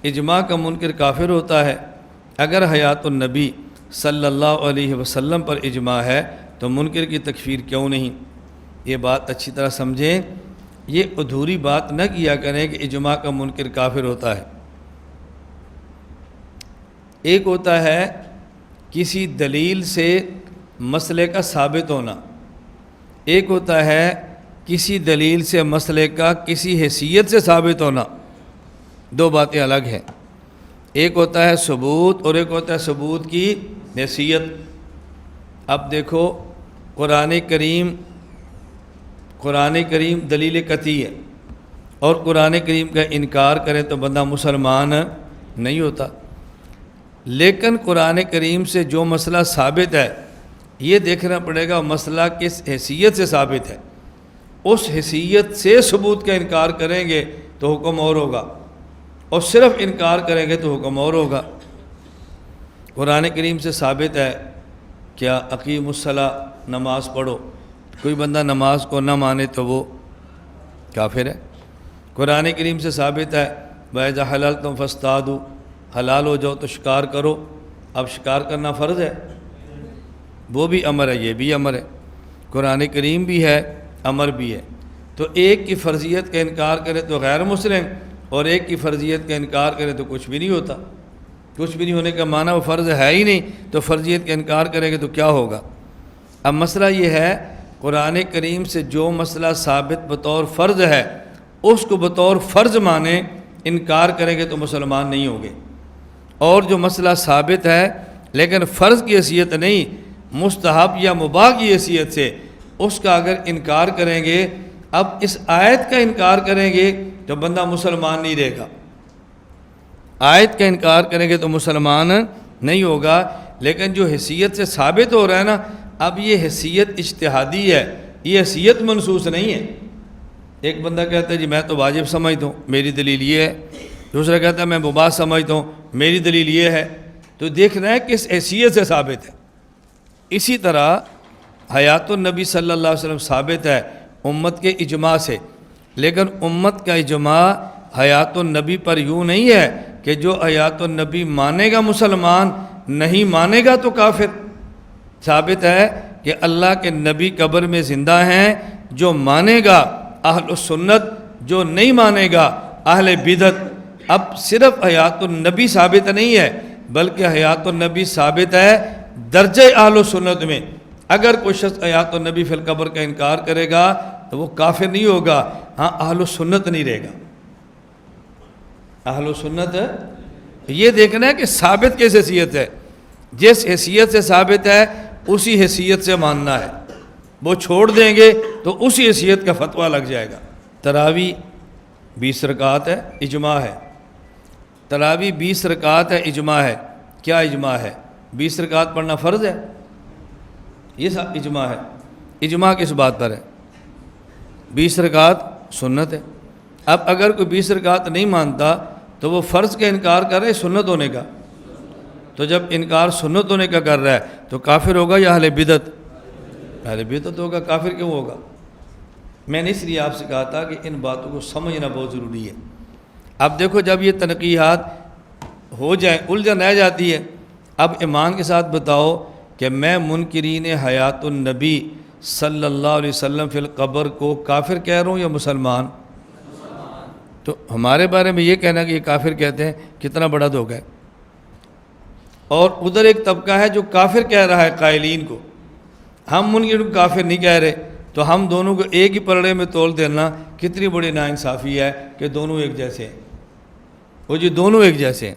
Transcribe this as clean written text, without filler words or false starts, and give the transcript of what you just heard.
اجماع کا منکر کافر ہوتا ہے؟ اگر حیات النبی صلی اللہ علیہ وسلم پر اجماع ہے تو منکر کی تکفیر کیوں نہیں؟ یہ بات اچھی طرح سمجھیں، یہ ادھوری بات نہ کیا کریں کہ اجماع کا منکر کافر ہوتا ہے۔ ایک ہوتا ہے کسی دلیل سے مسئلے کا ثابت ہونا، ایک ہوتا ہے کسی دلیل سے مسئلے کا کسی حیثیت سے ثابت ہونا، دو باتیں الگ ہیں۔ ایک ہوتا ہے ثبوت اور ایک ہوتا ہے ثبوت کی حیثیت۔ اب دیکھو قرآن کریم دلیل قطعی ہے، اور قرآن کریم کا انکار کرے تو بندہ مسلمان نہیں ہوتا۔ لیکن قرآن کریم سے جو مسئلہ ثابت ہے یہ دیکھنا پڑے گا مسئلہ کس حیثیت سے ثابت ہے، اس حیثیت سے ثبوت کا انکار کریں گے تو حکم اور ہوگا، اور صرف انکار کریں گے تو حکم اور ہوگا۔ قرآن کریم سے ثابت ہے کیا اقیم الصلاۃ، نماز پڑھو، کوئی بندہ نماز کو نہ مانے تو وہ کافر ہے۔ قرآن کریم سے ثابت ہے وَإِذَا حَلَلْتُمْ فَاصْطَادُوا، حلال ہو جاؤ تو شکار کرو۔ اب شکار کرنا فرض ہے، وہ بھی امر ہے، یہ بھی امر ہے، قرآن کریم بھی ہے، امر بھی ہے۔ تو ایک کی فرضیت کا انکار کرے تو غیر مسلم، اور ایک کی فرضیت کا انکار کرے تو کچھ بھی نہیں ہوتا۔ کچھ بھی نہیں ہونے کا معنی وہ فرض ہے ہی نہیں، تو فرضیت کا انکار کرے گے تو کیا ہوگا؟ اب مسئلہ یہ ہے قرآن کریم سے جو مسئلہ ثابت بطور فرض ہے اس کو بطور فرض مانیں، انکار کریں گے تو مسلمان نہیں ہوں گے۔ اور جو مسئلہ ثابت ہے لیکن فرض کی حیثیت نہیں، مستحب یا مباح کی حیثیت سے، اس کا اگر انکار کریں گے، اب اس آیت کا انکار کریں گے تو بندہ مسلمان نہیں رہے گا، آیت کا انکار کریں گے تو مسلمان نہیں ہوگا۔ لیکن جو حیثیت سے ثابت ہو رہا ہے نا، اب یہ حیثیت اجتہادی ہے، یہ حیثیت منصوص نہیں ہے۔ ایک بندہ کہتا ہے جی میں تو واجب سمجھتا ہوں، میری دلیل یہ ہے، دوسرا کہتا ہے میں مباح سمجھتا ہوں، میری دلیل یہ ہے۔ تو دیکھنا ہے کس حیثیت سے ثابت ہے۔ اسی طرح حیات النبی صلی اللہ علیہ وسلم ثابت ہے امت کے اجماع سے، لیکن امت کا اجماع حیات النبی پر یوں نہیں ہے کہ جو حیات النبی مانے گا مسلمان، نہیں مانے گا تو کافر۔ ثابت ہے کہ اللہ کے نبی قبر میں زندہ ہیں، جو مانے گا اہل السنت، جو نہیں مانے گا اہل بدعت۔ اب صرف حیات النبی ثابت نہیں ہے بلکہ حیات النبی ثابت ہے درجہ اہل السنت میں۔ اگر کوئی شخص حیات النبی فی القبر کا انکار کرے گا تو وہ کافر نہیں ہوگا، ہاں اہل السنت نہیں رہے گا۔ اہل السنت یہ دیکھنا ہے کہ ثابت کس حیثیت ہے، جس حیثیت سے ثابت ہے اسی حیثیت سے ماننا ہے۔ وہ چھوڑ دیں گے تو اسی حیثیت کا فتویٰ لگ جائے گا۔ تراویح 20 رکعت ہے، اجماع ہے۔ تراویح 20 رکعت ہے، اجماع ہے۔ کیا اجماع ہے؟ 20 رکعت پڑھنا فرض ہے، یہ اجماع ہے۔ اجماع کس بات پر ہے؟ 20 رکعت سنت ہے۔ اب اگر کوئی 20 رکعت نہیں مانتا تو وہ فرض کا انکار کر رہا ہے سنت ہونے کا، تو جب انکار سنت ہونے کا کر رہا ہے تو کافر ہوگا یا اہل بدعت؟ اہل بدعت ہوگا، کافر کیوں ہوگا؟ میں نے اس لیے آپ سے کہا تھا کہ ان باتوں کو سمجھنا بہت ضروری ہے۔ اب دیکھو جب یہ تنقیحات ہو جائیں، الجھن رہ جاتی ہے، اب ایمان کے ساتھ بتاؤ کہ میں منکرین حیات النبی صلی اللہ علیہ وسلم فی القبر کو کافر کہہ رہا ہوں یا مسلمان؟ تو ہمارے بارے میں یہ کہنا کہ یہ کافر کہتے ہیں کتنا بڑا دھوکہ ہے۔ اور ادھر ایک طبقہ ہے جو کافر کہہ رہا ہے قائلین کو، ہم منکر کو کافر نہیں کہہ رہے، تو ہم دونوں کو ایک ہی پلڑے میں تول دینا کتنی بڑی ناانصافی ہے کہ دونوں ایک جیسے ہیں۔ وہ جی دونوں ایک جیسے ہیں۔